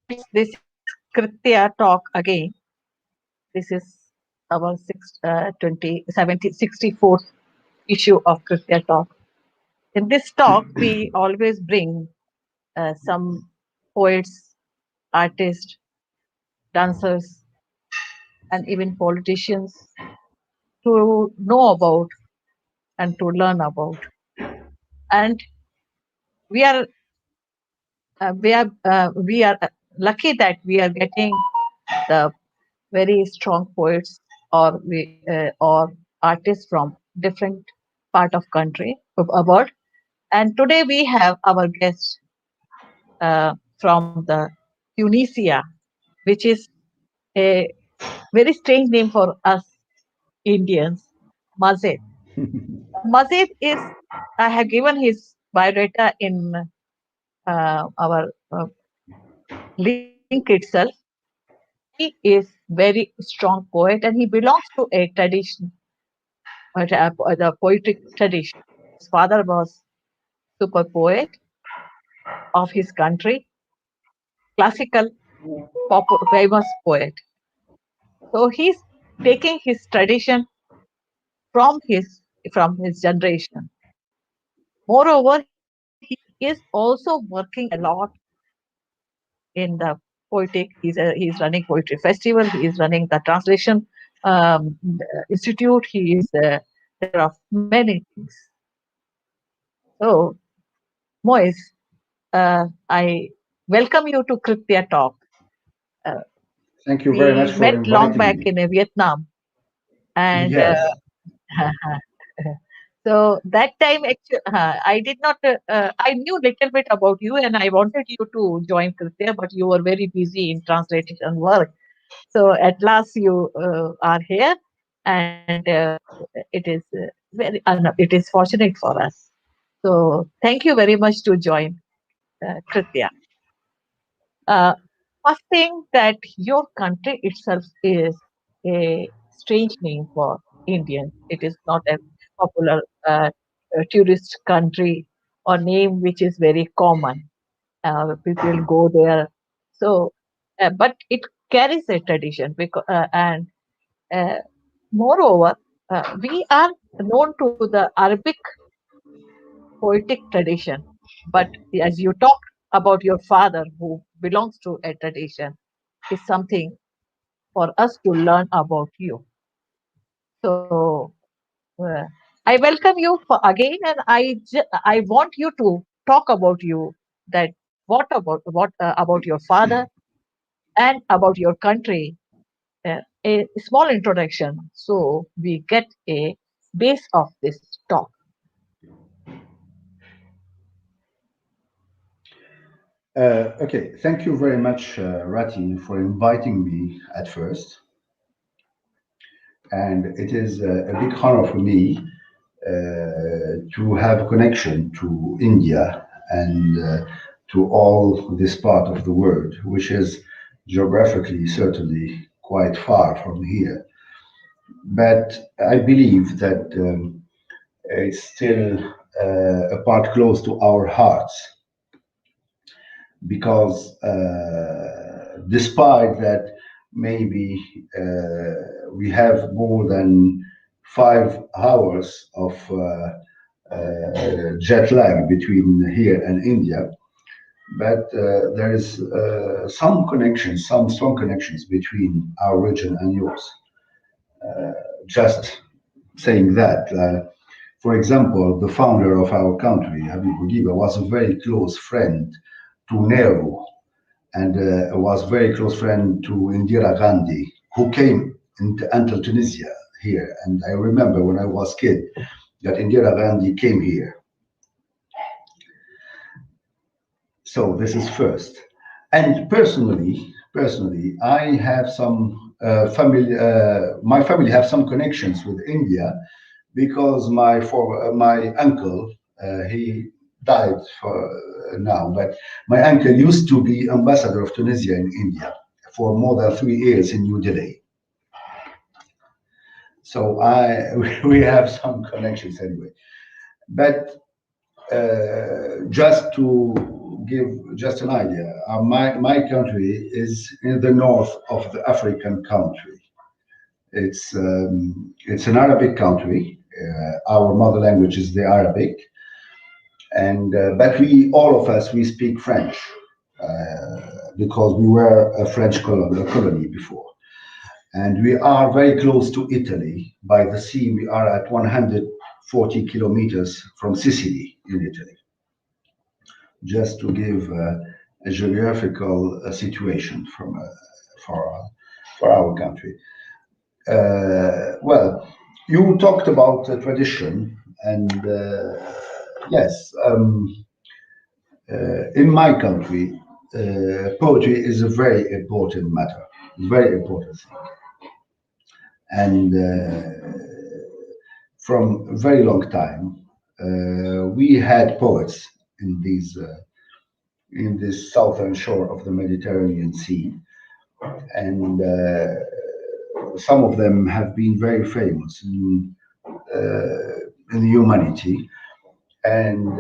This is Kritya talk again. This is our 64th issue of Kritya talk. In this talk, we always bring some poets, artists, dancers, and even politicians to know about and to learn about. And we are lucky that we are getting the very strong poets or artists from different part of country of abroad. And today we have our guest from the Tunisia, which is a very strange name for us Indians, Majed. Majed is, I have given his biodata in our link itself. He is very strong poet and he belongs to a tradition, the poetic tradition. His father was super poet of his country, classical, famous poet. So he's taking his tradition from his from his generation. Moreover, he is also working a lot in the poetic. He's running poetry festival. He is running the translation institute. He is there are many things. So, Moez, I welcome you to Kritya Talk. Thank you very much We for met long inviting back me. in Vietnam, and Yes. so that time, actually, I did not. I knew little bit about you, and I wanted you to join Kritya, but you were very busy in translation work. So at last, you are here, and it is it is fortunate for us. So thank you very much to join Kritya. Uh, First thing that your country itself is a strange name for Indians. It is not a popular tourist country or name which is very common. People go there. So, but it carries a tradition because, and uh, moreover, we are known to the Arabic poetic tradition. But as you talked about your father, who belongs to a tradition, is something for us to learn about you. So uh, I welcome you for again, and I want you to talk about you that what about your father and about your country. A small introduction, so we get a base of this talk. Okay, thank you very much, Rati, for inviting me at first. And it is a big honor for me to have a connection to India and to all this part of the world, which is geographically certainly quite far from here. But I believe that it's still a part close to our hearts because despite that maybe we have more than 5 hours of jet lag between here and India, but there is some connections, some strong connections between our region and yours. just saying that, for example, the founder of our country, Habib Bourguiba, was a very close friend to Nehru and was very close friend to Indira Gandhi, who came into Tunisia here. And I remember when I was kid that Indira Gandhi came here. So this is first. And personally, I have some family. My family have some connections with India because my uncle he died for now, but my uncle used to be ambassador of Tunisia in India for more than 3 years in New Delhi. So I we have some connections anyway. But just to give just an idea, my country is in the north of the African country. It's an Arabic country. Our mother language is the Arabic, and but we all of us we speak French because we were a French colony before, and we are very close to Italy by the sea. We are at 140 kilometers from Sicily in Italy. Just to give a geographical situation for for our country. Well, you talked about tradition, and yes, in my country, poetry is a very important matter, very important thing, and from a very long time, we had poets in these. In this southern shore of the Mediterranean Sea, and some of them have been very famous in humanity, and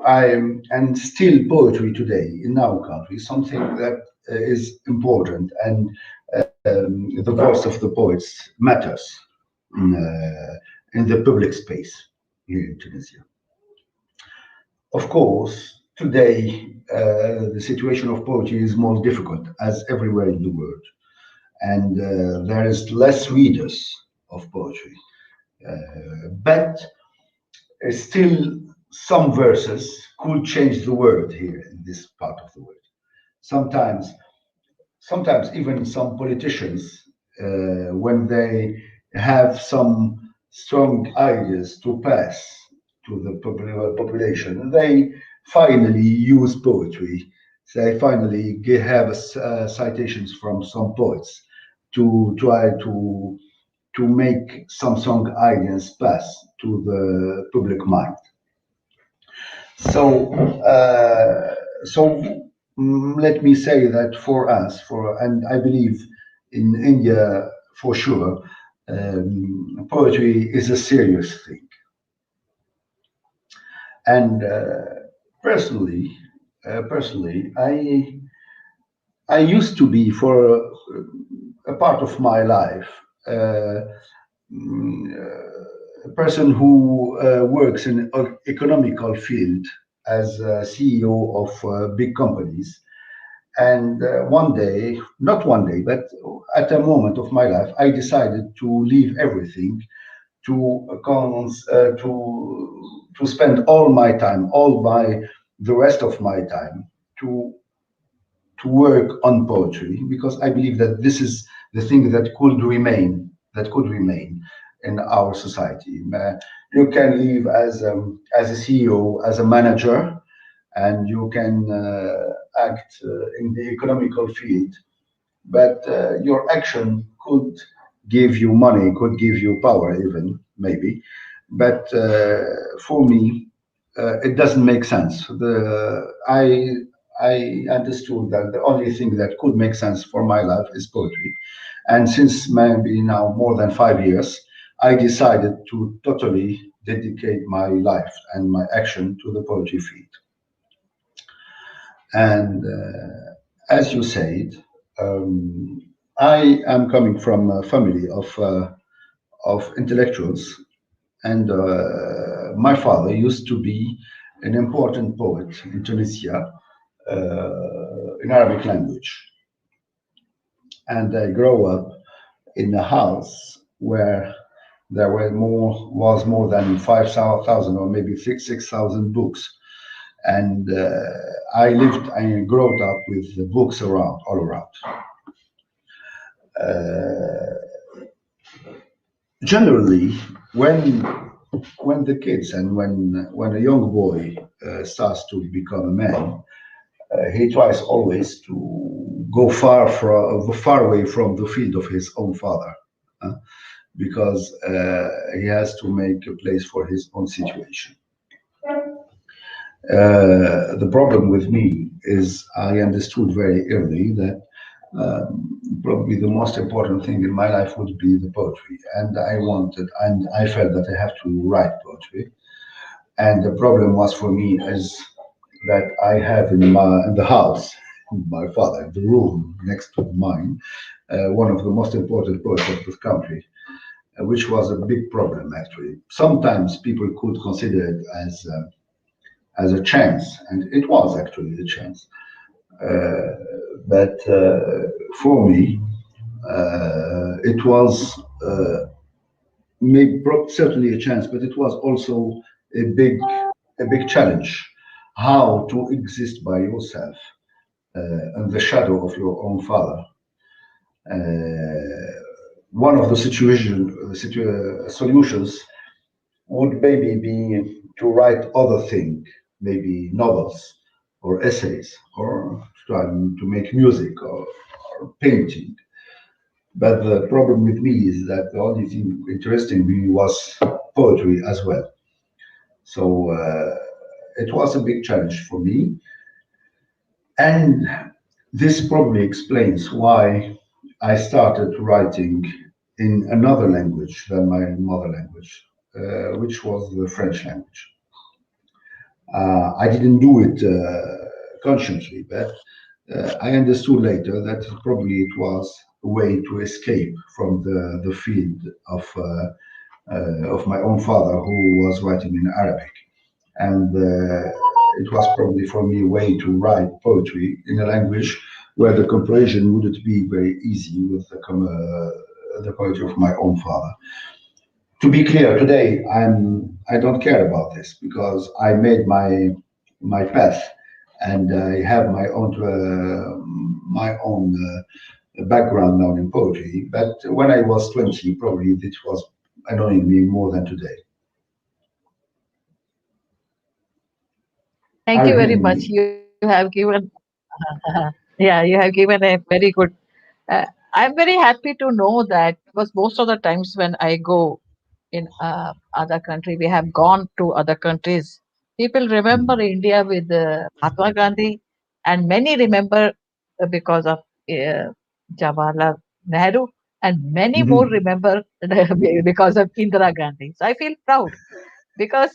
and still poetry today in our country is something that is important, and the voice of the poets matters in the public space here in Tunisia. Of course, today the situation of poetry is more difficult, as everywhere in the world, and there is less readers of poetry. But still, some verses could change the world here in this part of the world. Sometimes, sometimes even some politicians, when they have some strong ideas to pass to the population, they finally use poetry. They finally have citations from some poets to try to make some strong ideas pass to the public mind. So, let me say that for us, and I believe in India for sure, poetry is a serious thing. And personally, I used to be for a part of my life a person who works in an economical field as a CEO of big companies. And one day, not one day, but at a moment of my life, I decided to leave everything to spend all my time, the rest of my time to work on poetry, because I believe that this is the thing that could remain in our society. You can live as a CEO, as a manager, and you can act in the economical field, but your action could give you money, could give you power, even maybe. But for me, it doesn't make sense. I understood that the only thing that could make sense for my life is poetry, and since maybe now more than 5 years, I decided to totally dedicate my life and my action to the poetry field. And as you said, I am coming from a family of intellectuals, and my father used to be an important poet in Tunisia in Arabic language. And I grew up in a house where there were more than 5,000 or maybe 6,000 books, and I grew up with the books around all around. Generally, when the kids and when a young boy starts to become a man, he tries always to go far away from the field of his own father, uh, because he has to make a place for his own situation. The problem with me is I understood very early that probably the most important thing in my life would be the poetry, and I felt that I have to write poetry. And the problem was for me is that I have in the house, my father, the room next to mine, one of the most important poets of this country, which was a big problem actually. Sometimes people could consider it as a chance, and it was actually a chance. But for me, it was certainly a chance, but it was also a big a big challenge. How to exist by yourself in the shadow of your own father. One of the solutions would maybe be to write other things, maybe novels or essays, or try to make music or painting. But the problem with me is that the only thing interesting me was poetry as well. So it was a big challenge for me. And this probably explains why I started writing in another language than my mother language, which was the French language. I didn't do it consciously, but I understood later that probably it was a way to escape from the field of my own father, who was writing in Arabic. And it was probably for me a way to write poetry in a language where the comparison wouldn't be very easy with the poetry of my own father. To be clear, today I don't care about this because I made my path, and I have my own background now in poetry. But when I was 20, probably it was annoying me more than today. Thank Are you you very hearing much. me? You have given, yeah, you have given a very good. Uh, I'm very happy to know that because most of the times when I go in other country, we have gone to other countries. People remember India with Mahatma Gandhi, and many remember because of Jawaharlal Nehru, and many more Mhm. remember because of Indira Gandhi. So I feel proud because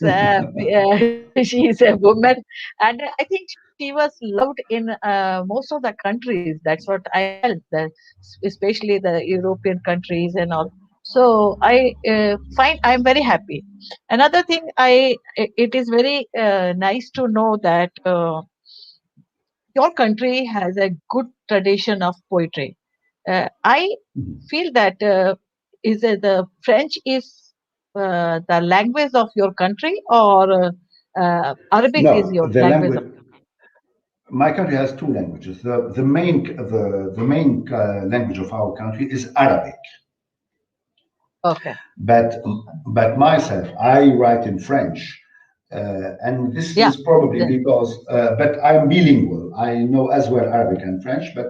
she is a woman, and I think she was loved in most of the countries. That's what I felt, that especially the European countries and all. So I find I'm very happy. Another thing, it is very nice to know that your country has a good tradition of poetry. I feel that the French is the language of your country, or Arabic is No, your the language language. of. My country has two languages. The main language of our country is Arabic. Okay. But myself, I write in French, and this Yeah. is probably The, because. But I'm bilingual. I know as well Arabic and French. But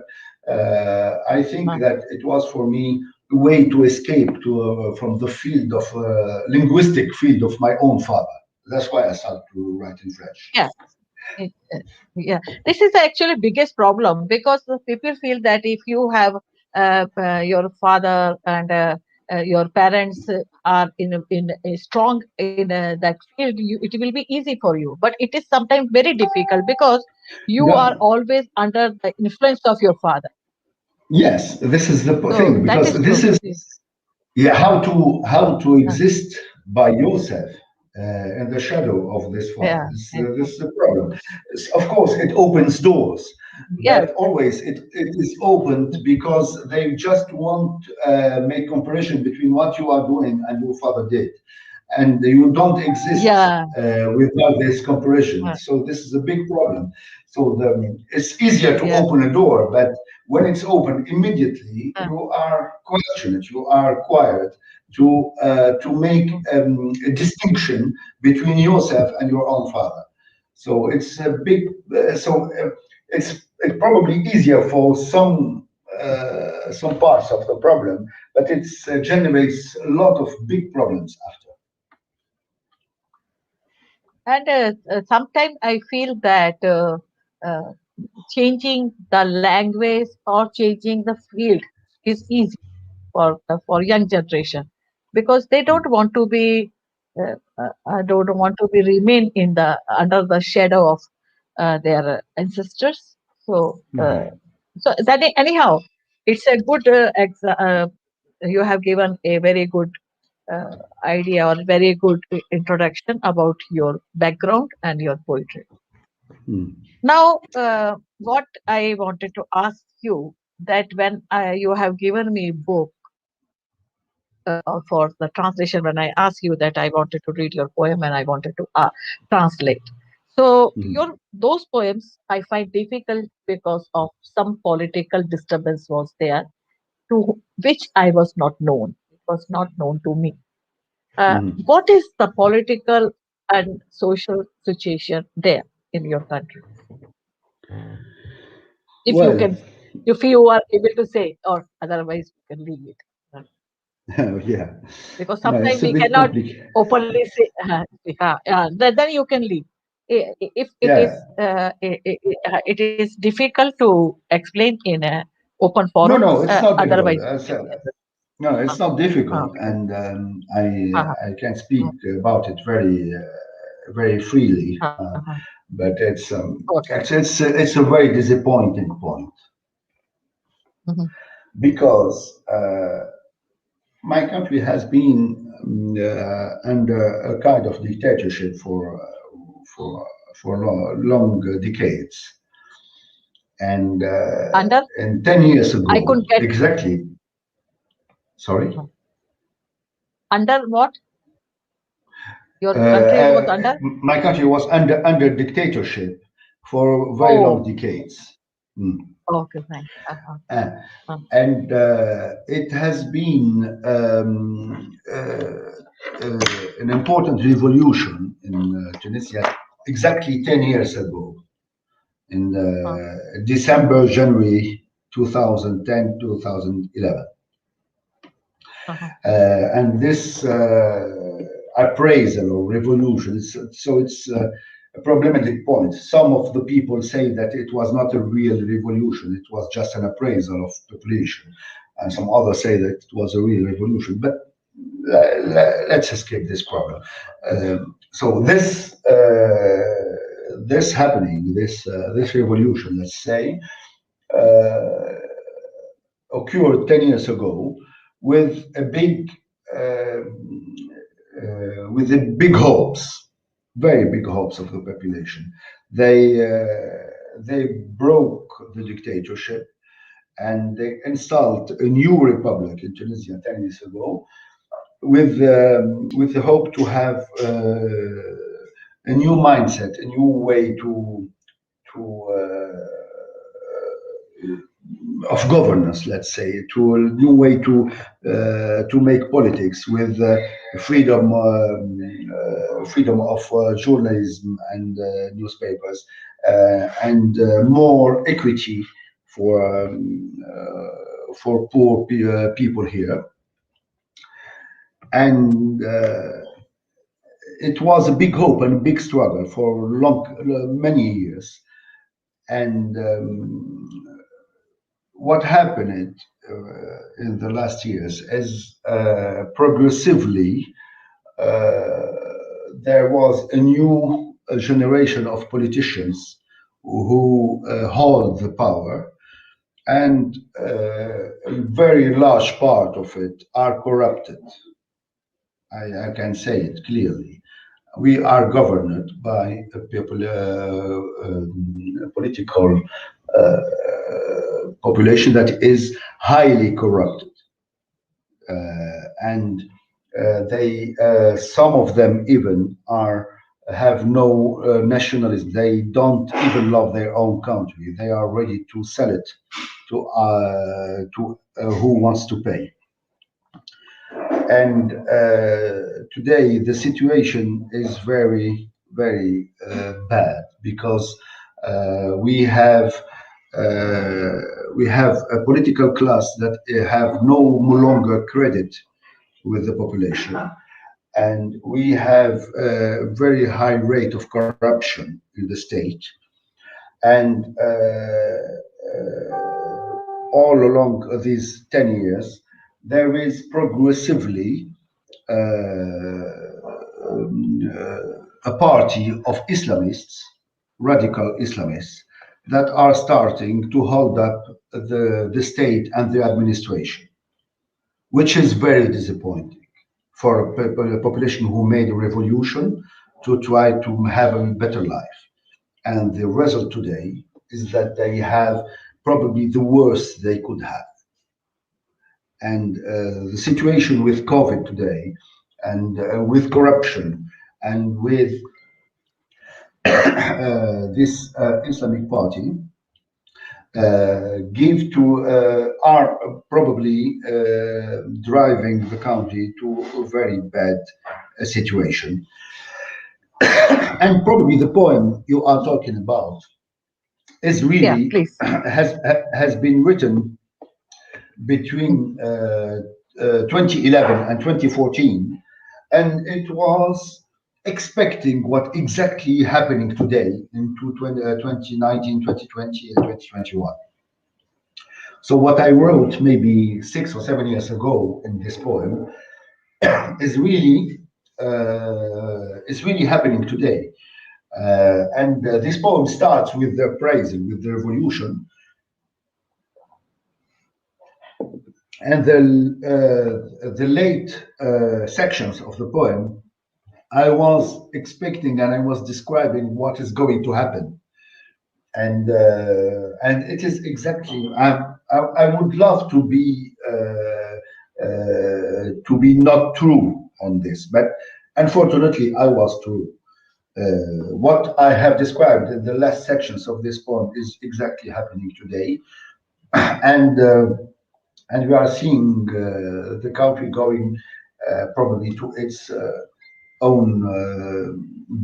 I think uh, that it was for me a way to escape from the field of linguistic field of my own father. That's why I started to write in French. yeah. It, yeah, this is actually biggest problem because the people feel that if you have your father and your parents are in a strong in that field, it will be easy for you. But it is sometimes very difficult because you are No, always under the influence of your father. yes, this is the So thing that because is this true. is yeah, how to Uh, exist by yourself in the shadow of this father. yeah, This is the problem. Of course, it opens doors, Yes, But always it is opened because they just want to make comparison between what you are doing and your father did, and you don't exist yeah, without this comparison. uh, So this is a big problem. So it's easier to yeah, open a door, but when it's open immediately, uh, you are questioned, you are required to make a distinction between yourself and your own father. So it's a big. It's probably easier for some parts of the problem, but it generates a lot of big problems after. and sometimes I feel that uh, changing the language or changing the field is easy for young generation because they don't want to be don't want to be remain in the under the shadow of their ancestors. So so that anyhow, it's a good you have given a very good uh, idea or very good introduction about your background and your poetry. Mm. Now, what I wanted to ask you that when you have given me book for the translation, when I asked you that I wanted to read your poem and I wanted to translate. So Mm. your those poems I find difficult because of some political disturbance was there to which I was not known. It was not known to me. Mm. What is the political and social situation there in your country? If you Well, can, if you are able to say, or otherwise you can leave it. Uh, yeah, Because no, sometimes it's a we bit cannot complicated. openly say, then you can leave. If it is, Yeah, it is difficult to explain in a open no, forum. no, it's not difficult. Otherwise, I you said, can. no, it's not difficult, Okay. and Uh-huh. I can speak about it very freely. Uh-huh. But Okay. it's a very disappointing point Mhm. because my country has been under a kind of dictatorship for long decades, Under, and 10 years I ago, couldn't get exactly. Sorry. under what Uh, your country was uh, under. my country was under dictatorship for very long Oh, decades. Mm. okay, fine. Uh, Uh, and it has been an important revolution in Tunisia exactly 10 years ago, in uh, December, January 2010, 2011. uh-huh. And this appraisal or revolution, it's a problematic point. Some of the people say that it was not a real revolution, it was just an appraisal of population. And some others say that it was a real revolution. But let's escape this problem. So this happening, this revolution, let's say, uh, occurred 10 years ago with a uh, with the big hopes, very big hopes of the population. They broke the dictatorship and they installed a new republic in Tunisia 10 years ago with the hope to have a new mindset, a new way to of governance, let's say, to a new way to make politics with freedom of journalism and newspapers, and more equity for poor people here. And it was a big hope and a big struggle for many years. And what happened in the last years is progressively uh, there was a new generation of politicians who hold the power, and a very large part of it are corrupted. I can say it clearly. We are governed by a political population that is highly corrupted, and they some of them even are have no nationalism. They don't even love their own country. They are ready to sell it to who wants to pay. And today the situation is very bad because we have uh, we have a political class that have no longer credit with the population, and we have a very high rate of corruption in the state, and all along these 10 years there is progressively a party of Islamists, radical Islamists, that are starting to hold up the state and the administration, which is very disappointing for a population who made a revolution to try to have a better life. And the result today is that they have probably the worst they could have. And the situation with COVID today, and with corruption, and with this Islamic party, give to are probably driving the country to a very bad situation. And probably the poem you are talking about is Yeah, really please. has been written between 2011 and 2014, and it was expecting what exactly happening today into 2019, 2020, and 2021. So what I wrote maybe 6 or 7 years ago in this poem is really happening today. And this poem starts with the praising, with the revolution, and the late sections of the poem. I was expecting and I was describing what is going to happen, and it is exactly. I would love to be not true on this, but unfortunately, I was true. What I have described in the last sections of this poem is exactly happening today, and we are seeing the country going probably to its own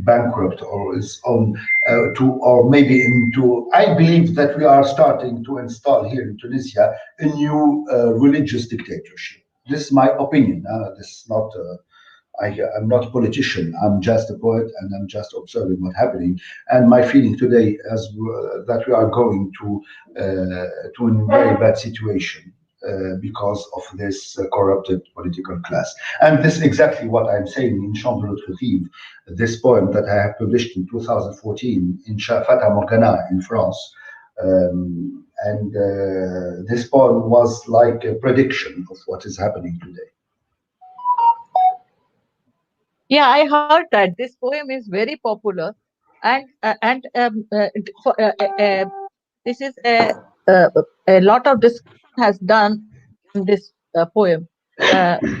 bankrupt, or its own to, or maybe into. I believe that we are starting to install here in Tunisia a new religious dictatorship. This is my opinion. This is not. I'm not a politician. I'm just a poet, and I'm just observing what's happening. And my feeling today is that we are going to a very bad situation because of this corrupted political class. And this is exactly what I'm saying in Chambre de Rive, this poem that I have published in 2014 in Fata Morgana in France. And this poem was like a prediction of what is happening today. Yeah, I heard that this poem is very popular, and this is a lot of discussion has done in this poem.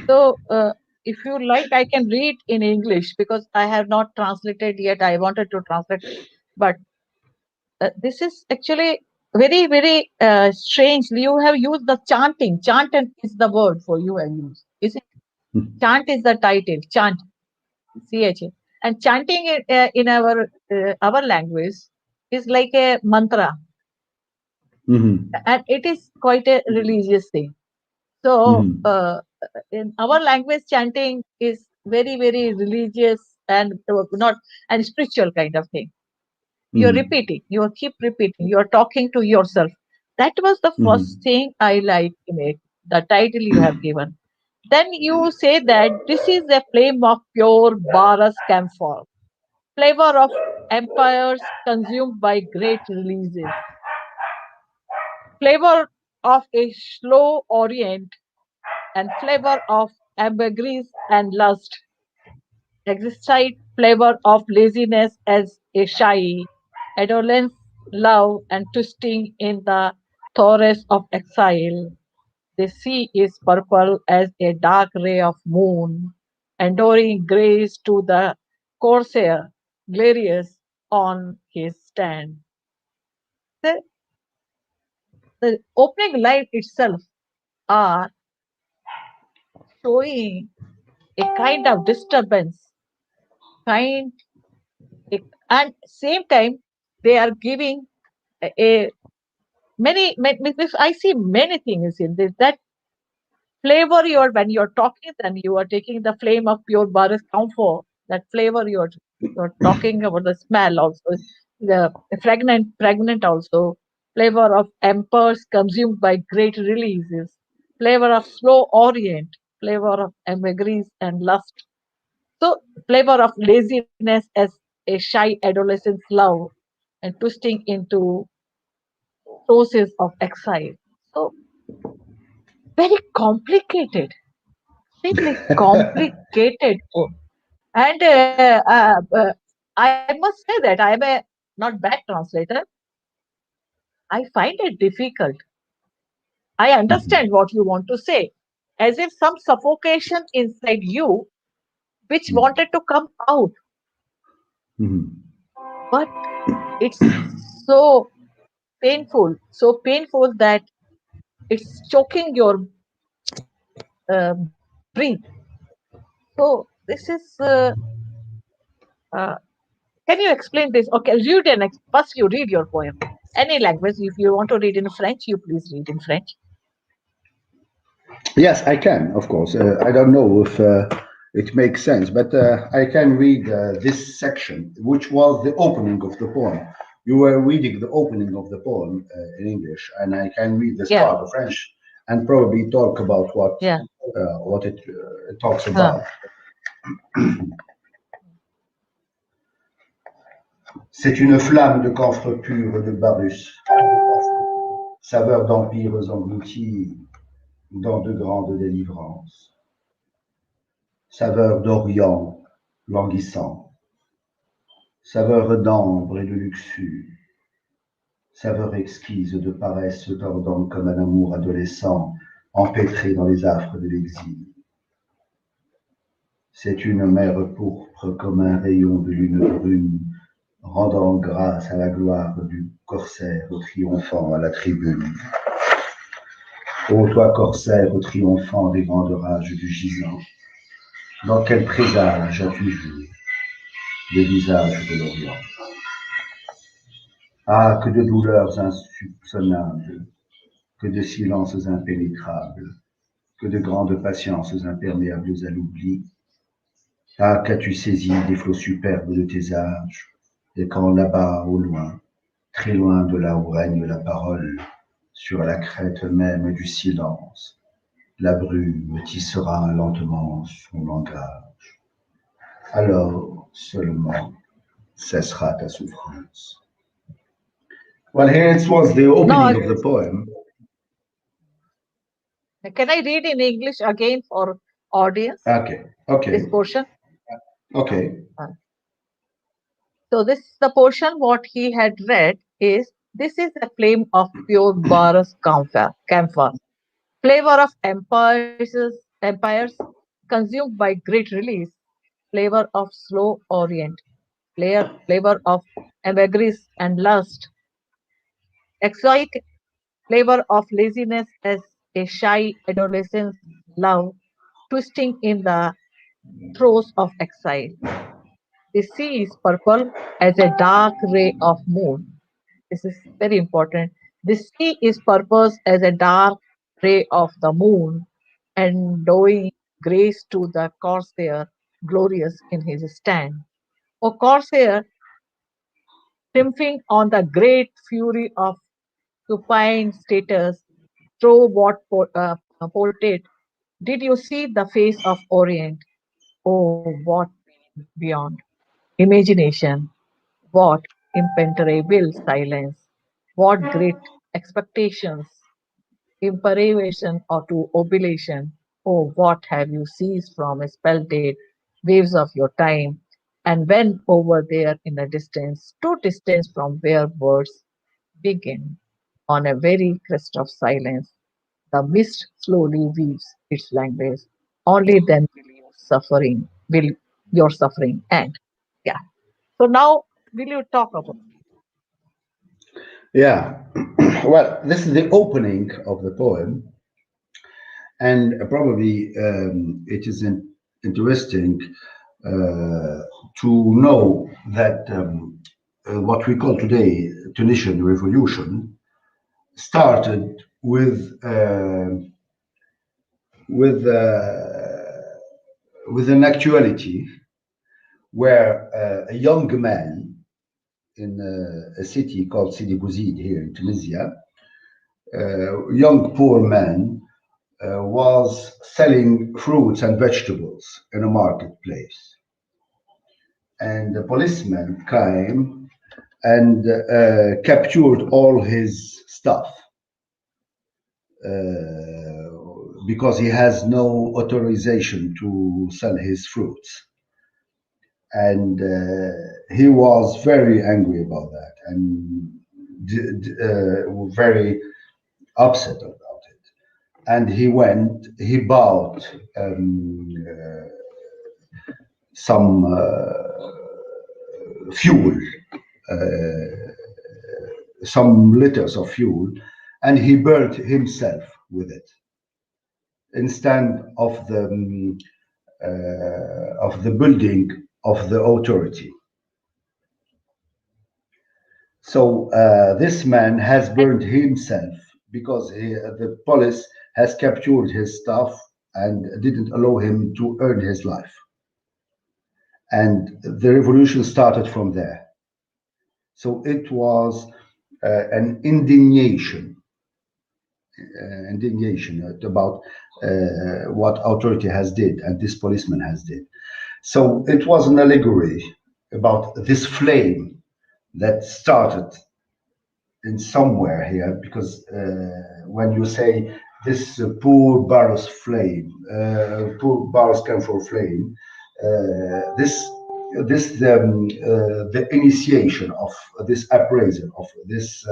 So, if you like, I can read in English because I have not translated yet. I wanted to translate, but this is actually very strange. You have used the chanting. Is the word for you have used. Is it? Chant is the title. Chant. CH. And chanting in our language is like a mantra, Mhm. and it is quite a religious thing. So, Mhm. in our language, chanting is very religious and not and spiritual kind of thing. You're Mhm. repeating, you keep repeating, you're talking to yourself. That was the first Mhm. thing I liked in it, the title you have given. Then you say that this is a flame of pure Baras camphor, flavor of empires consumed by great releases, flavor of a slow orient, and flavor of ambergris and lust, exquisite flavor of laziness as a shy, adolescence, love, and twisting in the chorus of exile. The sea is purple as a dark ray of moon, enduring grace to the corsair, glorious on his stand. The, the opening line itself are showing a kind of disturbance, kind, and same time they are giving a many. I see many things in this that flavor you're when you're talking, then you are taking the flame of pure Baris comfort. That flavor you're talking about the smell also, the pregnant also, flavor of empers consumed by great releases, flavor of slow orient, flavor of emigres and lust. So flavor of laziness as a shy adolescent's love and twisting into sources of exile. So very complicated, extremely complicated book. And I must say that I am a not bad translator. I find it difficult. I understand what you want to say, as if some suffocation inside you which wanted to come out, but it's so so painful that it's choking your breath. So this is uh, can you explain this? Okay, first you read your poem. Any language. If you want to read in French, you please read in French. Yes, I can, of course. I don't know if it makes sense, but I can read this section, which was the opening of the poem. You were reading the opening of the poem in English, and I can read this Yeah, part of French and probably talk about yeah. what it talks Huh. about. C'est une flamme de camphre pur de Barus, saveur d'empires engloutis dans de grandes délivrances, saveur d'Orient languissant, saveur d'ambre et de luxure, saveur exquise de paresse se tordant comme un amour adolescent empêtré dans les affres de l'exil. C'est une mer pourpre comme un rayon de lune brune, rendant grâce à la gloire du corsaire triomphant à la tribune. Ô toi corsaire triomphant des grandes rages du gisant, dans quel présage as-tu vu le visage de l'Orient? Ah, que de douleurs insoupçonnables, que de silences impénétrables, que de grandes patiences imperméables à l'oubli. Ah, qu'as-tu saisi des flots superbes de tes âges, et quand là-bas, au loin, très loin de là où règne la parole, sur la crête même du silence, la brume tissera lentement son langage. Alors seulement cessera ta souffrance. Well, here it was the No, opening of the poem. can I read in English again for audience Okay, this okay, portion? okay. Uh, So this the portion what he had read is this is a flame of pure Baras camphor, flavor of empires consumed by great release, flavor of slow orient, flavor of ambergris and lust, exotic flavor of laziness as a shy adolescent's love, twisting in the throes of exile. The sea is purple as a dark ray of moon. This is very important. The sea is purple as a dark ray of the moon, and doing grace to the corsair, glorious in his stand. O corsair, triumphing on the great fury of supine status, through what portrait did you see the face of Orient? Oh, what beyond imagination, what impenetrable silence, what great expectations, imperation or to oblation. Oh, what have you seized from a spell date, waves of your time, And when over there in a distance, too distance from where words begin, on a very crest of silence, the mist slowly weaves its language. Only then will your suffering end. Yeah. So now will you talk about Yeah. Well, this is the opening of the poem, and probably it is interesting uh, to know that what we call today Tunisian revolution started with with an actuality where a young man in a city called Sidi here in Tunisia, a young poor man was selling fruits and vegetables in a marketplace. And the policeman came and captured all his stuff because he has no authorization to sell his fruits. And he was very angry about that and very upset about it. And he bought some fuel, uh, some liters of fuel, and he burnt himself with it instead of the building of the authority. So this man has burned himself because the police has captured his stuff and didn't allow him to earn his life. And the revolution started from there. So it was an indignation about what authority has did and this policeman has did. So it was an allegory about this flame that started in somewhere here, because when you say this poor barrow's flame, poor barrow's can for flame, the initiation of this appraisal of this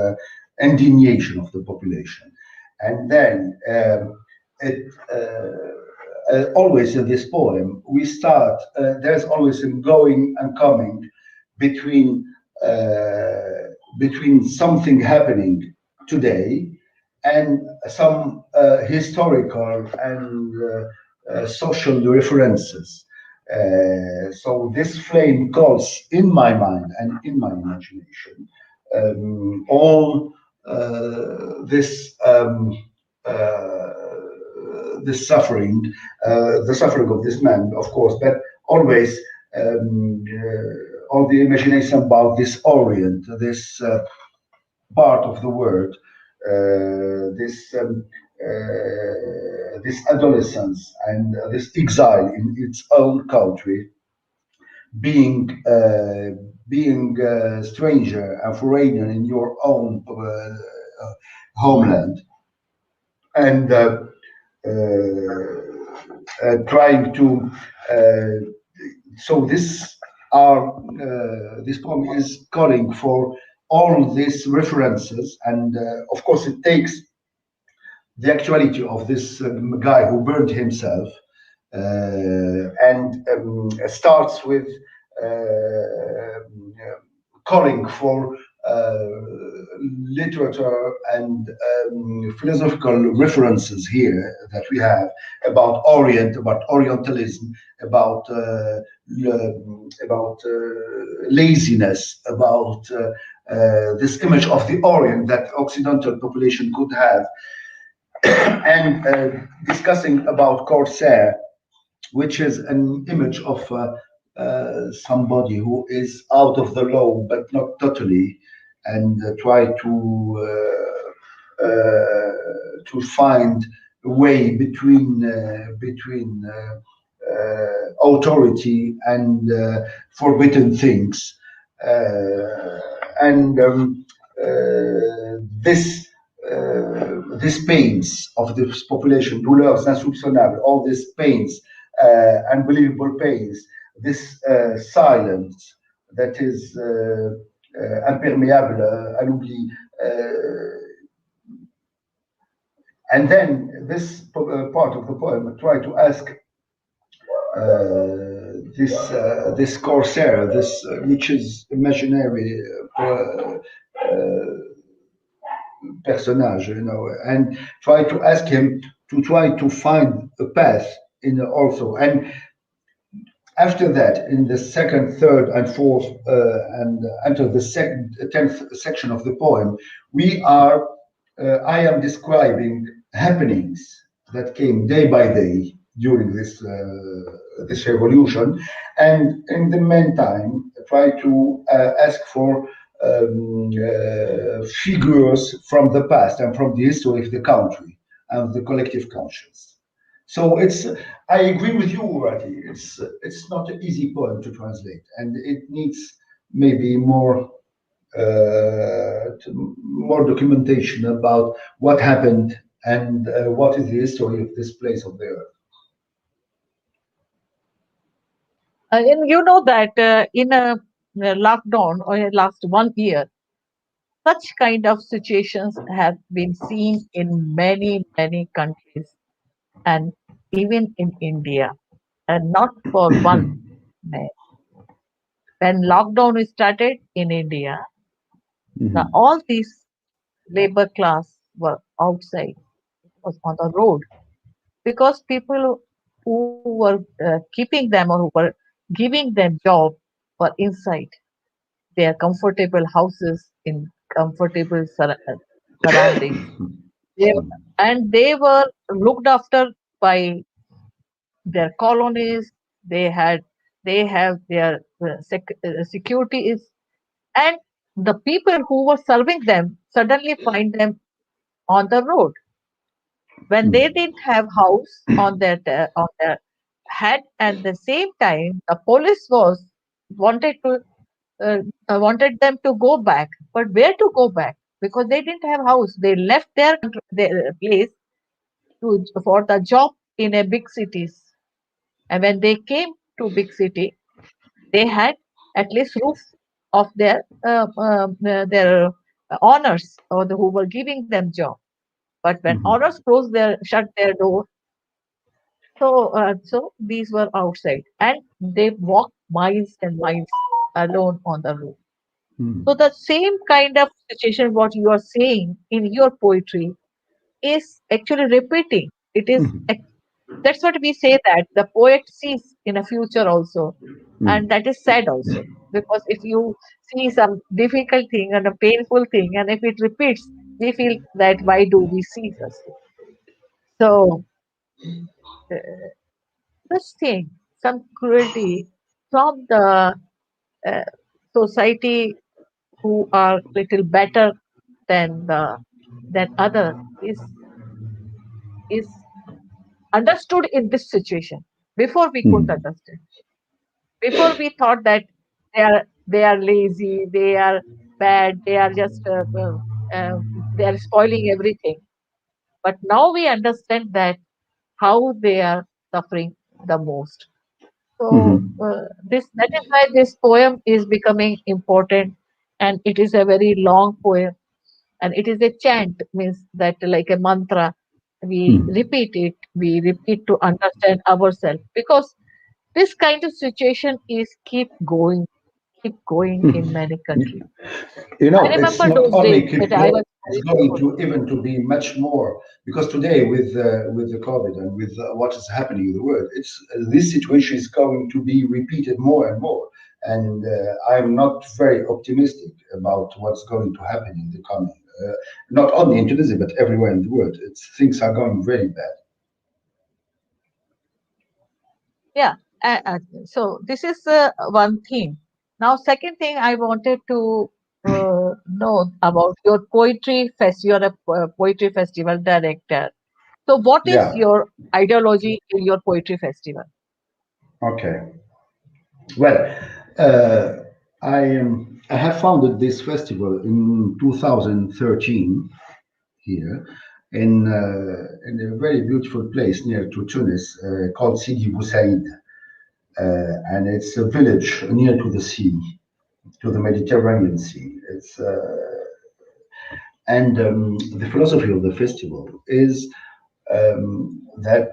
indignation of the population, and then it. Always in this poem, we start. There's always a going and coming between between something happening today and some historical and social references. So this flame calls in my mind and in my imagination all this uh, this suffering, the suffering of this man, of course, but always all the imagination about this Orient, this part of the world, this adolescence and this exile in its own country, being a stranger and foreigner in your own homeland, and trying to so this poem is calling for all these references, and of course it takes the actuality of this guy who burned himself and starts with calling for literature and philosophical references here that we have about Orient, about Orientalism, about laziness, about this image of the Orient that Occidental population could have, and discussing about Corsair, which is an image of somebody who is out of the law, but not totally, and try to find a way between authority and forbidden things, and this. These pains of this population, douleurs insoupçonnables, all these pains, unbelievable pains, this silence that is imperméable à l'oubli. And then this part of the poem try to ask this corsair, this which is imaginary personage, and try to ask him to try to find a path in also. And after that, in the second, third, and fourth, and until the second, 10th section of the poem, we are, I am describing happenings that came day by day during this revolution, and in the meantime, try to ask for figures from the past and from the history of the country and the collective conscience. So it's. I agree with you, Rati. It's not an easy poem to translate, and it needs maybe more documentation about what happened and what is the history of this place of the earth. And you know that in a lockdown or in last 1 year, such kind of situations have been seen in many, many countries and even in India, and not for one. Man. When lockdown started in India, Mhm. all these labor class were outside, was on the road, because people who were keeping them or who were giving them job were inside their comfortable houses in comfortable surroundings. They, and they were looked after by their colonies. They had they have their security is, and the people who were serving them suddenly find them on the road when they didn't have house on their head. At the same time, the police was wanted to wanted them to go back, but where to go back, because they didn't have house. They left their place for the job in a big cities, and when they came to big city, they had at least roof of their owners, or who were giving them job. But when owners closed their shut their door, so these were outside, and they walked miles and miles alone on the road. So the same kind of situation what you are saying in your poetry is actually repeating. It is that's what we say, that the poet sees in a future also, and that is sad also, because if you see some difficult thing and a painful thing, and if it repeats, we feel that why do we see such thing? So uh, this thing, some cruelty from the uh, society who are little better than the than other is understood in this situation. Before we couldn't understand. Before we thought that they are lazy, they are bad, they are just uh, they are spoiling everything. But now we understand that how they are suffering the most. So this that is why this poem is becoming important, and it is a very long poem, and it is a chant, means that like a mantra. We repeat to understand ourselves, because this kind of situation is keep going in many countries. I It's remember not those only days keep that I going; was it's very going poor. to even to be much more because today with the COVID and with what is happening in the world, it's this situation is going to be repeated more and more. And I'm not very optimistic about what's going to happen in the coming. Not only in Tunisia but everywhere in the world. Things are going very bad. Yeah. So this is one thing. Now, second thing I wanted to know about your poetry fest. You're a poetry festival director. So, what is Yeah. your ideology in your poetry festival? Okay. Well, uh, I have founded this festival in 2013 here in a very beautiful place near to Tunis called Sidi, and it's a village near to the sea, to the Mediterranean Sea. And the philosophy of the festival is that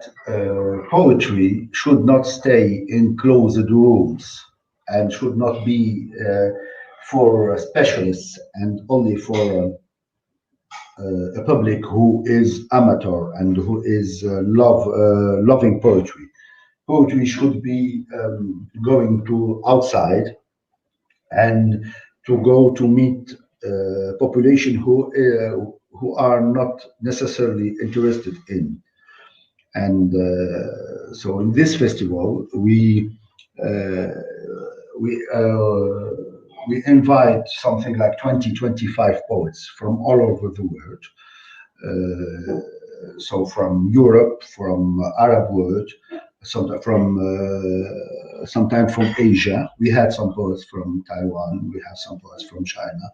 poetry should not stay in closed rooms and should not be for specialists and only for a public who is amateur and who is loving poetry. Poetry should be going to outside and to go to meet population who are not necessarily interested in. And so in this festival, uh, we uh, we invite something like 20, 25 poets from all over the world. So from Europe, from Arab world, sometimes from Asia. We had some poets from Taiwan. We have some poets from China,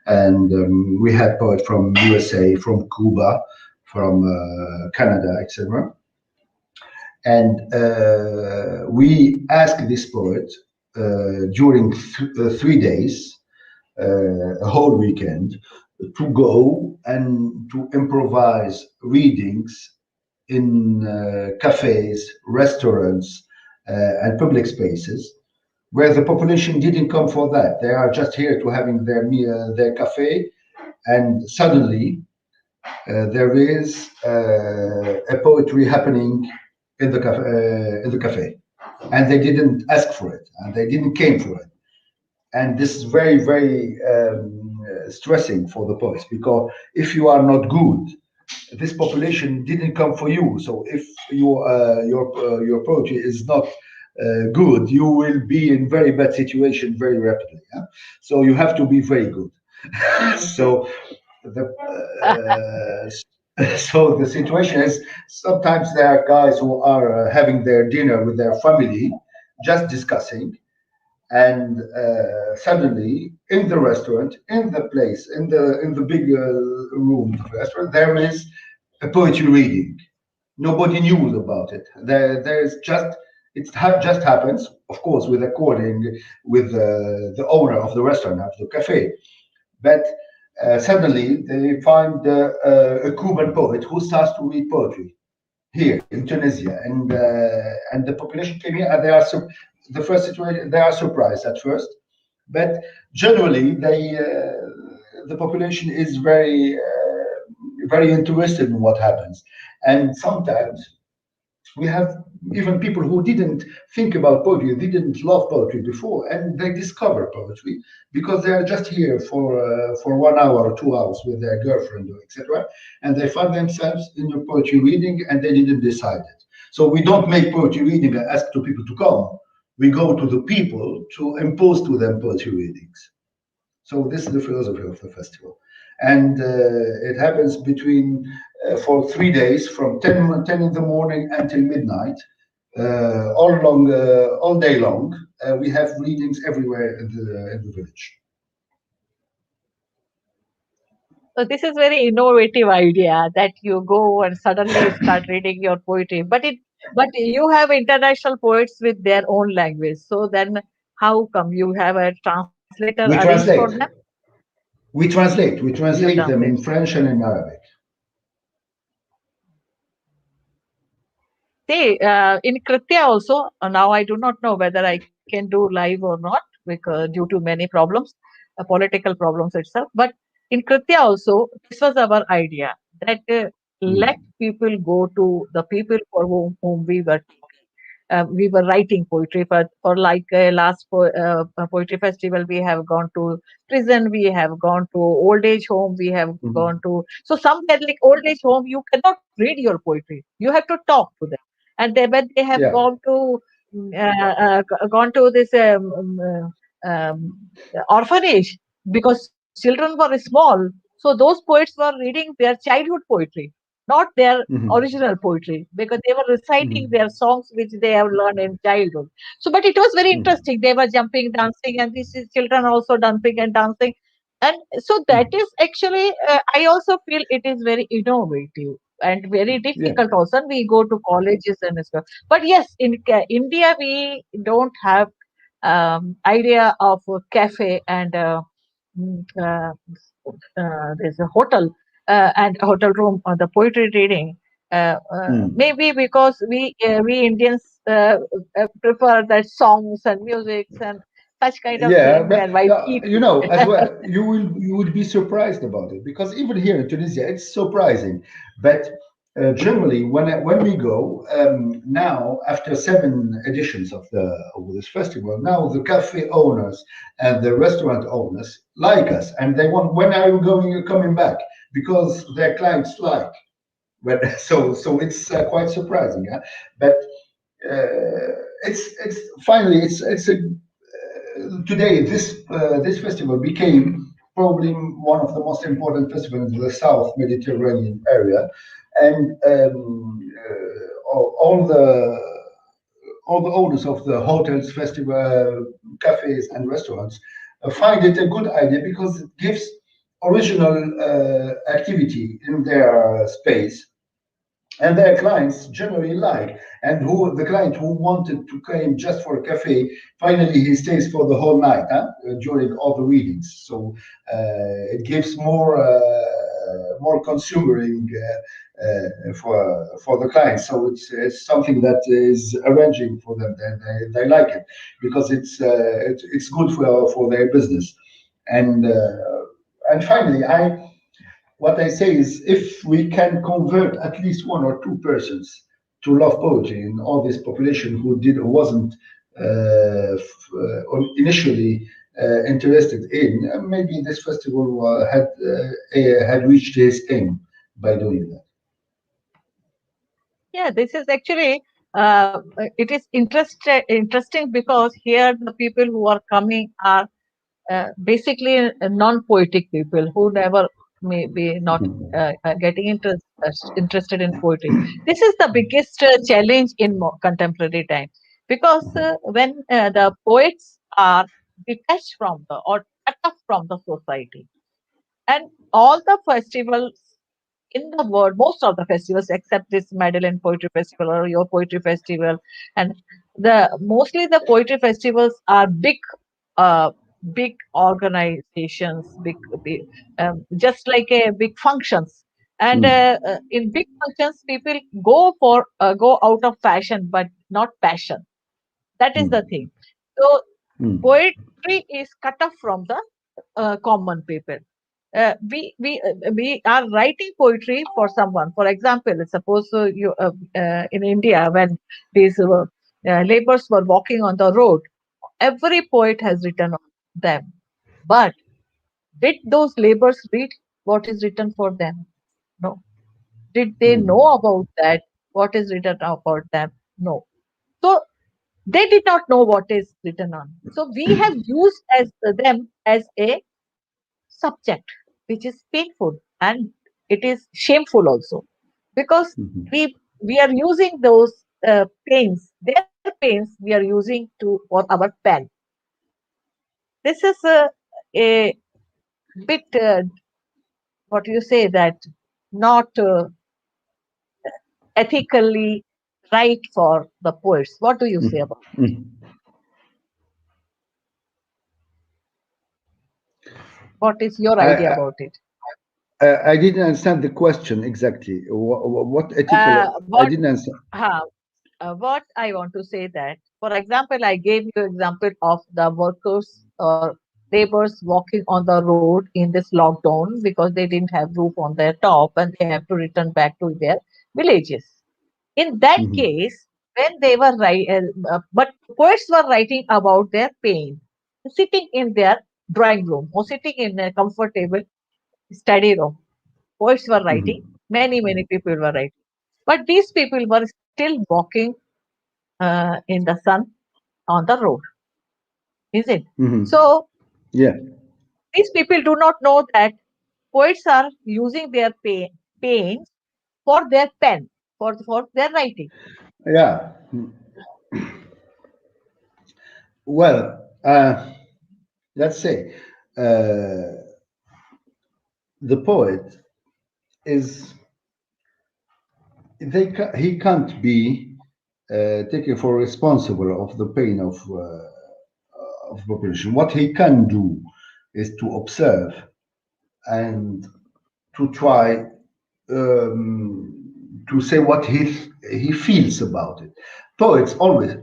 and we had poets from USA, from Cuba, from Canada, etc. And we asked this poet during 3 days, a whole weekend, to go and to improvise readings in cafes, restaurants, and public spaces where the population didn't come for that. They are just here to having their cafe, and suddenly there is a poetry happening in the cafe, and they didn't ask for it, and they didn't came for it, and this is very very stressing for the poets because if you are not good, this population didn't come for you. So if your poetry is not good, you will be in very bad situation very rapidly. Yeah? So you have to be very good. So the so the situation is sometimes there are guys who are having their dinner with their family, just discussing, and suddenly in the restaurant, in the place, in the big room of the restaurant, there is a poetry reading. Nobody knew about it. There's just just happens, of course, with according with the owner of the restaurant, of the cafe. But suddenly they find a Cuban poet who starts to read poetry here in Tunisia, and the population came here, and the first situation they are surprised at first, but generally the population is very interested in what happens, and sometimes we have even people who didn't think about poetry, didn't love poetry before, and they discover poetry because they are just here for 1 hour or 2 hours with their girlfriend or etc. And they find themselves in a poetry reading, and they didn't decide it. So we don't make poetry reading and ask to people to come. We go to the people to impose to them poetry readings. So this is the philosophy of the festival, and it happens between for 3 days from 10 in the morning until midnight, all day long. We have readings everywhere in the village. So this is very innovative idea that you go and suddenly start reading your poetry. But you have international poets with their own language. So then how come you have a translator We arranged for them? translate. We You translate them translate. in French and in Arabic. See, in Kritya also, now I do not know whether I can do live or not because due to many problems, political problems itself. But in Kritya also, this was our idea that let Mhm. people go to the people for whom we were talking. We were writing poetry for like last poetry festival. We have gone to prison, we have gone to old age home, we have gone Mhm. to so somewhere like old age home. You cannot read your poetry. You have to talk to them, and when they have Yeah. gone to this orphanage because children were small, so those poets were reading their childhood poetry, not their Mhm. original poetry, because they were reciting Mhm. their songs which they have learned in childhood. So, but it was very Mhm. interesting. They were jumping, dancing, and these children also dancing and dancing. And so that Mhm. is actually, I also feel it is very innovative. and very Yeah. difficult also. We go to colleges and stuff. But yes, in India, we don't have idea of a cafe and mm, uh, there's a hotel and hotel room or the poetry reading. Mm. Maybe because we Indians prefer that songs and musics and such kind of Yeah, thing, but and while eating. as well, you would be surprised about it because even here in Tunisia, it's surprising. But generally, when we go now, after 7 editions of this festival, now the cafe owners and the restaurant owners like us, and they want, when are you coming back? Because their clients like. But so it's quite surprising, yeah. But it's finally it's a today this festival became probably one of the most important festivals in the South Mediterranean area, and all the owners of the hotels, festival, cafes, and restaurants find it a good idea because it gives original activity in their space, and their clients generally like, and who the client who wanted to came just for a cafe, finally he stays for the whole night, during all the readings. So it gives more consumering for the clients. So it's something that is arranging for them. They like it because it's good for their business. And uh, and finally, what I say is, if we can convert at least 1 or 2 persons to love poetry in all this population who wasn't initially interested in, maybe this festival had reached his aim by doing that. Yeah, this is actually it is interesting because here the people who are coming are basically non-poetic people who never may be not getting interested in poetry. This is the biggest challenge in contemporary time because when the poets are detached from the or cut off from the society, and all the festivals in the world, most of the festivals except this Madeleine Poetry Festival or your Poetry Festival, and the mostly the poetry festivals are uh, big organizations, just like a big functions. And Mm, in big functions, people go out of fashion, but not passion. That is the mm, thing. So mm, poetry is cut off from the common people. We are writing poetry for someone. For example, suppose you in India when these laborers were walking on the road, every poet has written on them. But did those laborers read what is written for them? No. Did they know mm, about that? What is written about them? No. So they did not know what is written on. So we have used as them as a subject, which is painful and it is shameful also because mhm, we are using those their pains we are using to for our pen. This is a bit what you say that not ethically right for the poets. What do you say mm, about it? mm. What is your I, idea I about it? I didn't understand the question exactly. What ethical? I What didn't understand. what I want to say that, for example, I gave you example of the workers or laborers walking on the road in this lockdown because they didn't have roof on their top and they have to return back to their villages. In that Mhm, case, when they were but poets were writing about their pain, sitting in their drawing room or sitting in a comfortable study room. Poets were writing, mhm, many people were writing. But these people were still walking in the sun on the road, is it? mhm. So Yeah, these people do not know that poets are using their pain for their pen, for their writing. yeah. Well, let's say the poet is he can't be taken for responsible of the pain of population. What he can do is to observe and to try to say what he feels about it. Poets always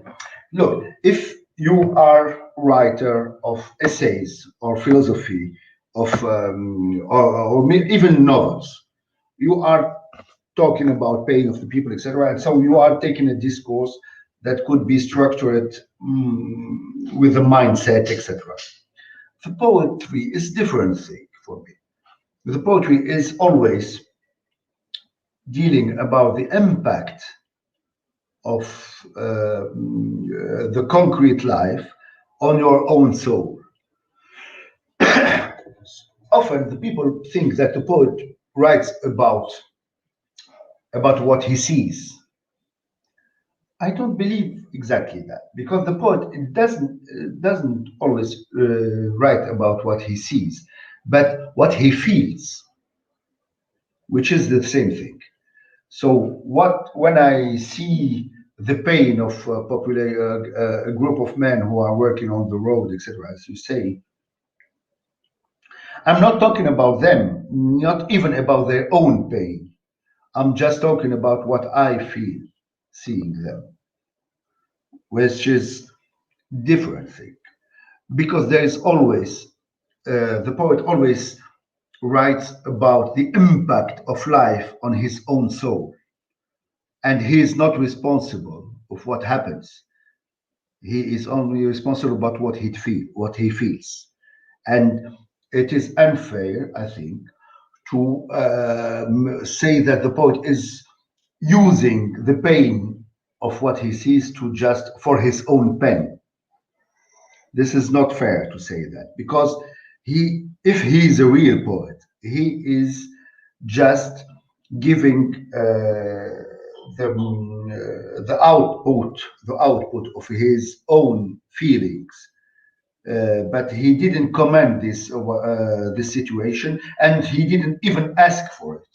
look. If you are writer of essays or philosophy or even novels, you are talking about pain of the people, etc. And so you are taking a discourse that could be structured with a mindset, etc. The poetry is different thing for me. The poetry is always dealing about the impact of the concrete life on your own soul. Often the people think that the poet writes about what he sees. I don't believe exactly that, because the poet doesn't always write about what he sees, but what he feels, which is the same thing. So when I see the pain of a group of men who are working on the road, etc., as you say, I'm not talking about them, not even about their own pain. I'm just talking about what I feel seeing them, which is different thing. Because there is always the poet always writes about the impact of life on his own soul, and he is not responsible of what happens. He is only responsible about what he feels, and it is unfair, I think, to say that the poet is using the pain of what he sees to just for his own pen. This is not fair to say that, because if he is a real poet, he is just giving the output of his own feelings. But he didn't comment this situation, and he didn't even ask for it.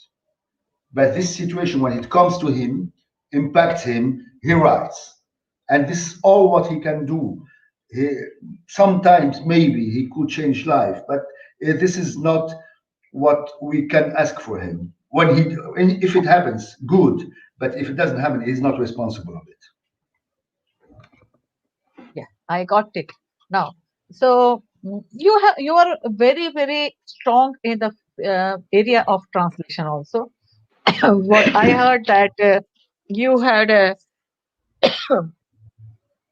But this situation, when it comes to him, impacts him, he writes. And this is all what he can do. He, sometimes maybe he could change life, but this is not what we can ask for him. If it happens, good. But if it doesn't happen, he's not responsible of it. Yeah, I got it now. So you are very strong in the area of translation also. What I heard that you had a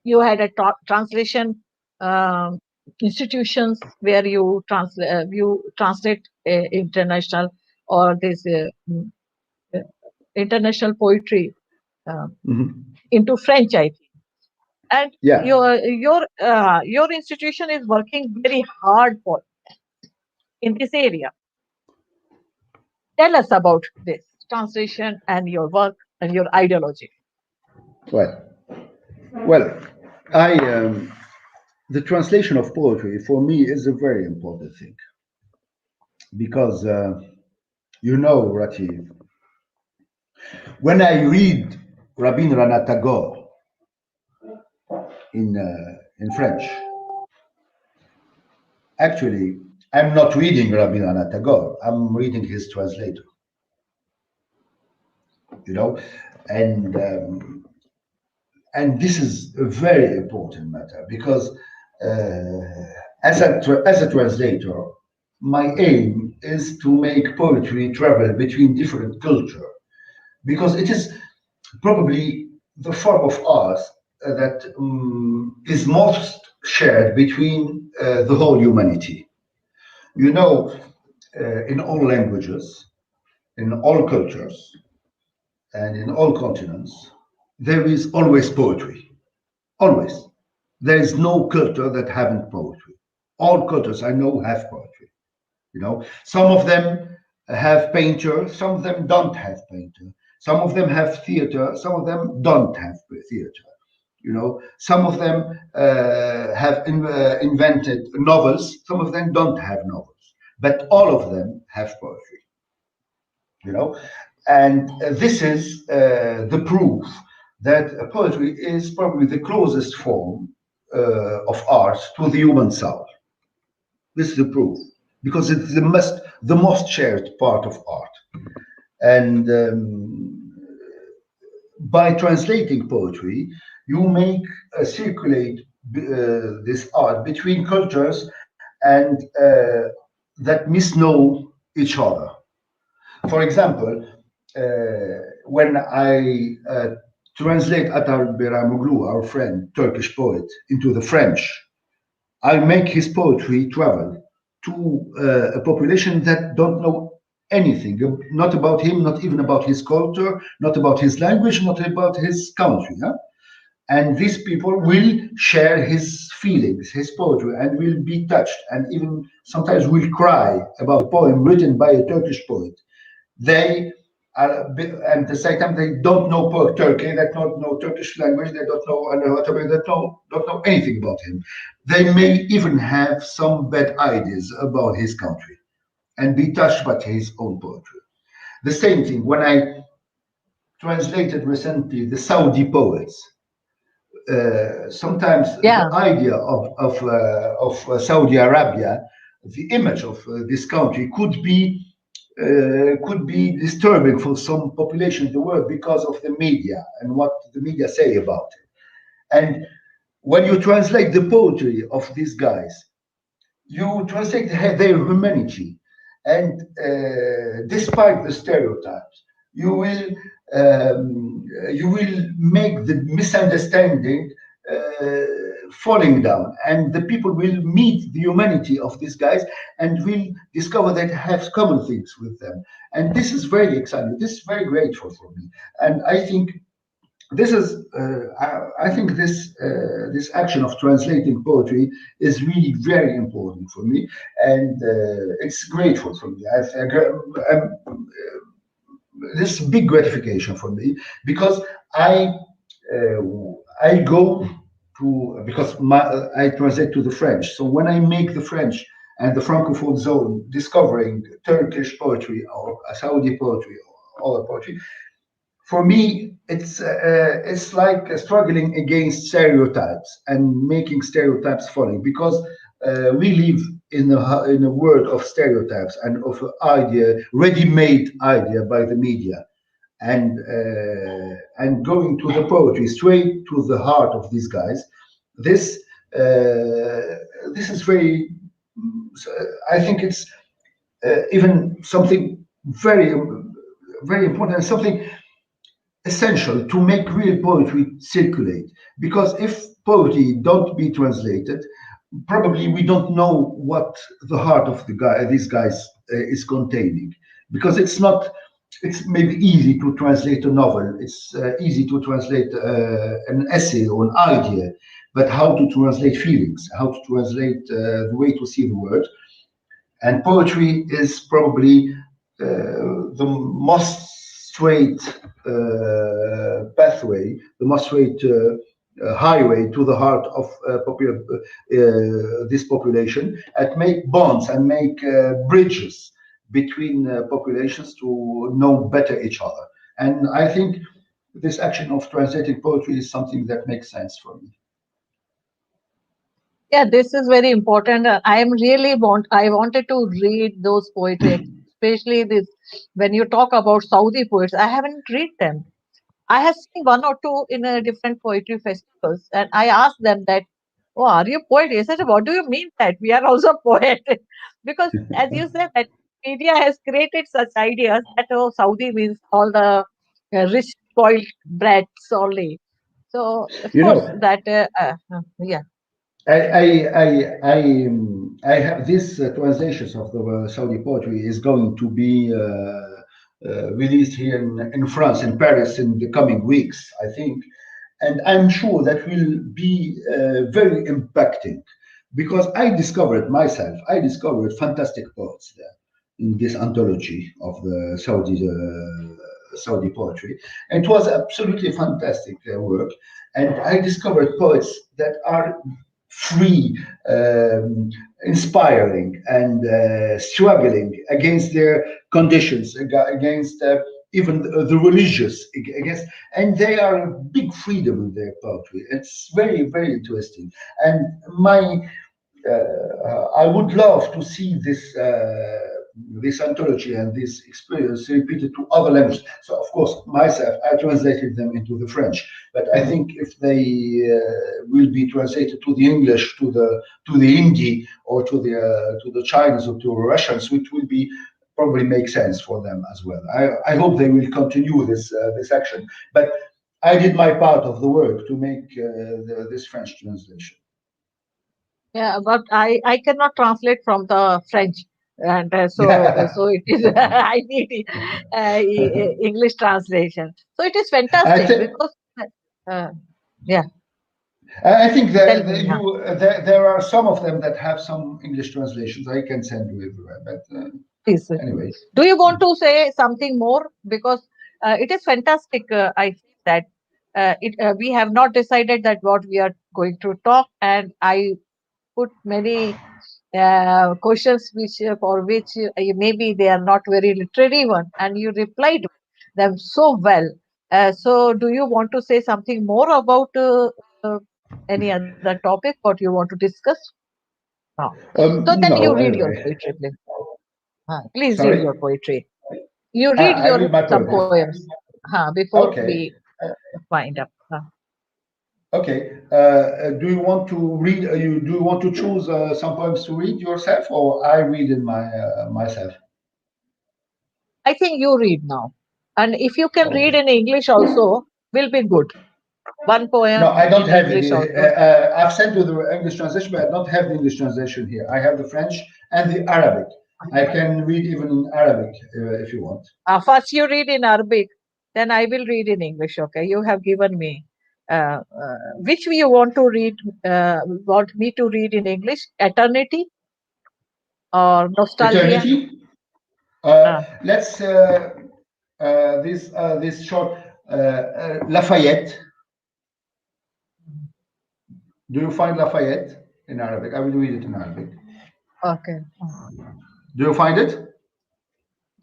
you had a translation um, institutions where you translate international or this uh, international poetry um, Mhm. into French, I think. And Yeah. your institution is working very hard for in this area. Tell us about this translation and your work and your ideology. Well, well, I the translation of poetry for me is a very important thing because Rati, when I read Rabindranath Tagore in French, actually, I'm not reading Rabindranath Tagore. I'm reading his translator. You know, and um, and this is a very important matter because as a translator, my aim is to make poetry travel between different culture because it is probably the form of art that is most shared between the whole humanity. You know, in all languages, in all cultures, and in all continents, there is always poetry. Always. There is no culture that haven't poetry. All cultures I know have poetry. Some of them have painter, some of them don't have painter. Some of them have theater, some of them don't have theater. Some of them have invented novels, some of them don't have novels, but all of them have poetry. You know, And this is the proof that poetry is probably the closest form of art to the human soul. This is the proof because it's the most shared part of art. And by translating poetry, you make circulate this art between cultures and that misknow each other. For example, when I translate Atar Biramoglu, our friend, Turkish poet, into the French, I make his poetry travel to a population that don't know anything, not about him, not even about his culture, not about his language, not about his country. Huh? And these people will share his feelings, his poetry, and will be touched, and even sometimes will cry about a poem written by a Turkish poet. They are, and at the same time, they don't know Turkey, they don't know Turkish language, they don't know, don't know anything about him. They may even have some bad ideas about his country and be touched by his own poetry. The same thing when I translated recently the Saudi poets. Sometimes the Yeah, idea of Saudi Arabia, the image of this country could be disturbing for some population in the world because of the media and what the media say about it. And when you translate the poetry of these guys, you translate their humanity, and despite the stereotypes, you will make the misunderstanding uh, falling down, and the people will meet the humanity of these guys and will discover that have common things with them. And this is very exciting. This is very grateful for me, and I think this is I think this action of translating poetry is really very important for me, and it's grateful for me. This is big gratification for me because I uh, I go to because I translate to the French. So when I make the French and the Francophone zone discovering Turkish poetry or Saudi poetry or other poetry, for me, it's like struggling against stereotypes and making stereotypes falling because we live in a world of stereotypes and of idea, ready-made idea by the media, and going to the poetry straight to the heart of these guys. This this is very. I think it's even something very very important and something essential to make real poetry circulate, because if poetry don't be translated, probably we don't know what the heart of these guys is containing, because it's not, it's maybe easy to translate a novel, it's easy to translate an essay or an idea, but how to translate feelings, how to translate the way to see the world. And poetry is probably the most straight pathway, the most straight highway to the heart of this population, and make bonds and make bridges between populations to know better each other. And I think this action of translating poetry is something that makes sense for me. yeah, this is very important. I wanted to read those poetry, especially this when you talk about Saudi poets. I haven't read them. I have seen one or two in a different poetry festivals, and I asked them that, "Oh, are you a poet?" He said, "What do you mean that we are also poet?" Because, as you said, that media has created such ideas that Saudi means all the rich spoiled brats only. So, of You course, know, that yeah, I have this translations of the Saudi poetry is going to be released here in France, in Paris, in the coming weeks, I think, and I'm sure that will be very impacting, because I discovered fantastic poets there in this anthology of the Saudi poetry. And it was absolutely fantastic work, and I discovered poets that are free, inspiring, and struggling against their conditions, against even the religious against, and they are a big freedom in their poetry. It's very, very interesting. And my I would love to see this anthology and this experience repeated to other languages. So, of course, myself, I translated them into the French, but I think if they will be translated to the English, to the Hindi, or to the Chinese or to Russians, which will be probably make sense for them as well. I hope they will continue this action. But I did my part of the work to make this French translation. Yeah, but I cannot translate from the French, and so it is. I need English translation. So it is I fantastic think because uh, yeah, I think tell that me, huh? there are some of them that have some English translations. I can send you everywhere. But Please. anyway, Do you want to say something more? Because it is fantastic. I feel that we have not decided that what we are going to talk, and I put many questions which for which maybe they are not very literary one, and you replied them so well. So, do you want to say something more about any other topic? What you want to discuss? No. So then you no. read your Anyway, poetry, please. Please read sorry. your poetry. You read I your read my some poetry. poems before Okay. we wind up. Okay. Do you want to read? Do you want to choose some poems to read yourself, or I read in myself? I think you read now. And if you can read Okay. in English also, will be good. One No, poem I don't in have it. English also. I've sent you the English translation, but I don't have the English translation here. I have the French and the Arabic. I can read even in Arabic if you want. First you read in Arabic, then I will read in English. Okay, you have given me. Which you want to read? Want me to read in English? Eternity or nostalgia? Eternity. Uh, Let's this short Lafayette. Do you find Lafayette in Arabic? I will read it in Arabic. okay. Do you find it?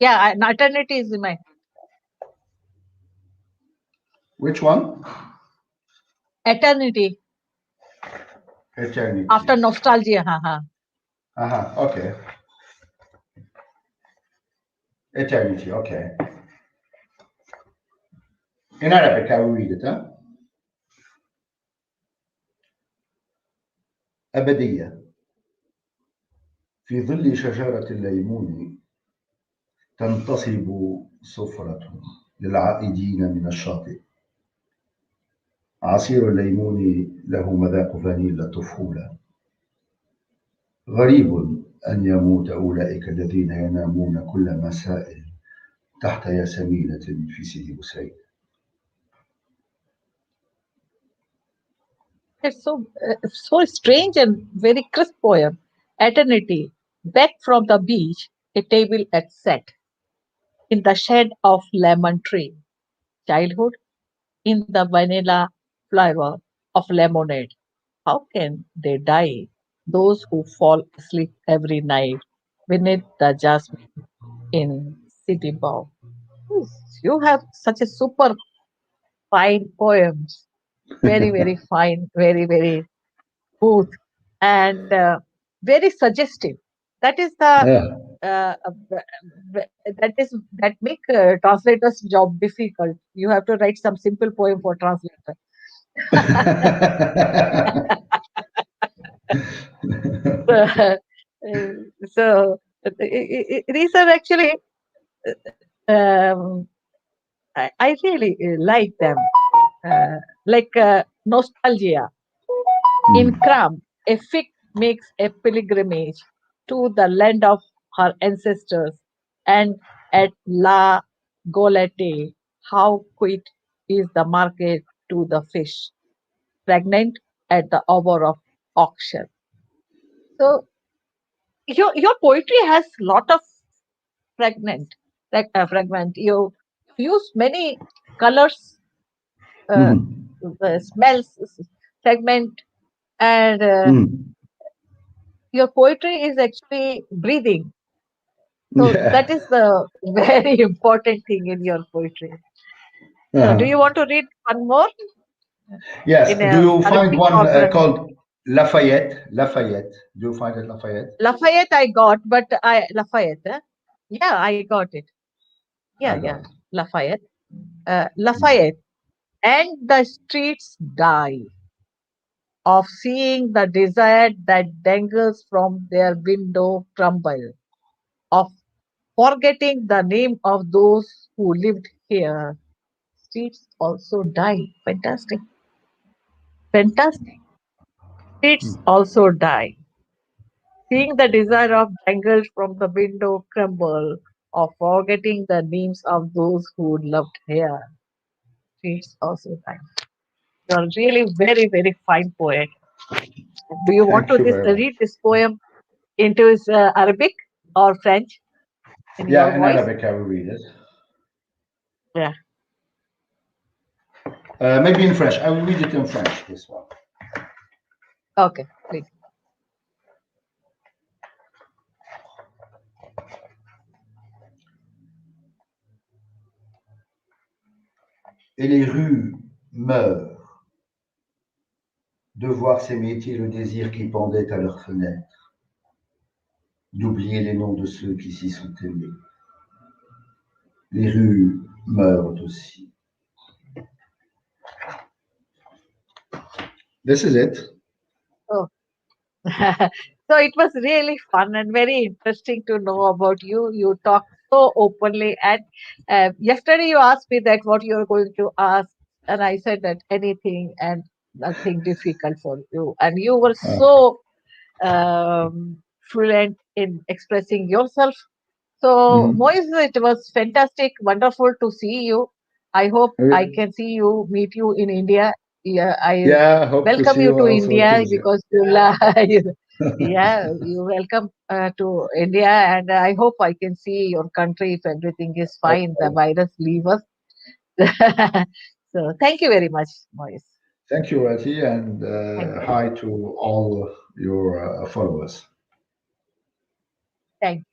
Yeah, eternity is in my Which one? eternity Eternity. after nostalgia. Haha. Okay. Eternity. Okay. In Arabic, I will read it. Huh? أبدية في ظل شجرة الليمون تنتصب صفرة للعائدين من الشاطئ. عصير الليمون له مذاق فانيلا الطفولة. غريب أن يموت أولئك الذين ينامون كل مساء تحت ياسمينة في سيدي بوسعيد. It's so strange and very crisp poem. Eternity. Back from the beach, a table at set in the shade of lemon tree. Childhood in the vanilla flavor of lemonade. How can they die? Those who fall asleep every night beneath the jasmine in City Bow. You have such a super fine poems. Very, very fine, very, very smooth, and very suggestive. That is the Yeah. that is that make translators job difficult. You have to write some simple poem for translator. So these are actually um, I really like them. Like nostalgia in Mm. Cram, a fig makes a pilgrimage to the land of her ancestors, and at La Golette, how quick is the market to the fish, pregnant at the hour of auction. So your poetry has lot of fragment, like fragment. You use many colors, uh, Mm. smells, fragment, and Mm. your poetry is actually breathing. So that Yeah. is the very important thing in your poetry. So do Uh-huh. you want to read one more Yes. in Do a you find Arabic one or called Lafayette? Lafayette. Do you find it Lafayette? Lafayette? I got, but I Lafayette. Yeah, I got it. Yeah, I yeah, got it. Lafayette. Mm. Lafayette. And the streets die of seeing the desire that dangles from their window crumble, of forgetting the name of those who lived here. Streets also die. Fantastic. Fantastic. Streets also die. Seeing the desire of dangled from the window crumble, of forgetting the names of those who loved here. Streets also die. You're really very, very fine poet. Do you want Thank to you very much. read this poem into Arabic or French in your Yeah, in voice? Arabic I will read it. Yeah. Maybe in French. I will read it in French, this one. Okay, please. Et les rues meurent de voir ces métiers le désir qui pendait à leurs fenêtres, d'oublier les noms de ceux qui s'y sont aimés. Les rues meurent aussi. This is it. Oh. So it was really fun and very interesting to know about you. You talk so openly. And yesterday you asked me that what you're going to ask, and I said that anything and nothing difficult for you. And you were so fluent in expressing yourself. So, Mhm. Moise, it was fantastic, wonderful to see you. I hope I can see you, meet you in India. Yeah, I Yeah, hope to welcome see you you to also in India Tunisia. because yeah, you welcome to India, and I hope I can see your country if everything is fine, the virus leave us. So, thank you very much, Moise. Thank you, Rati, and Thank you. hi to all your followers. Thank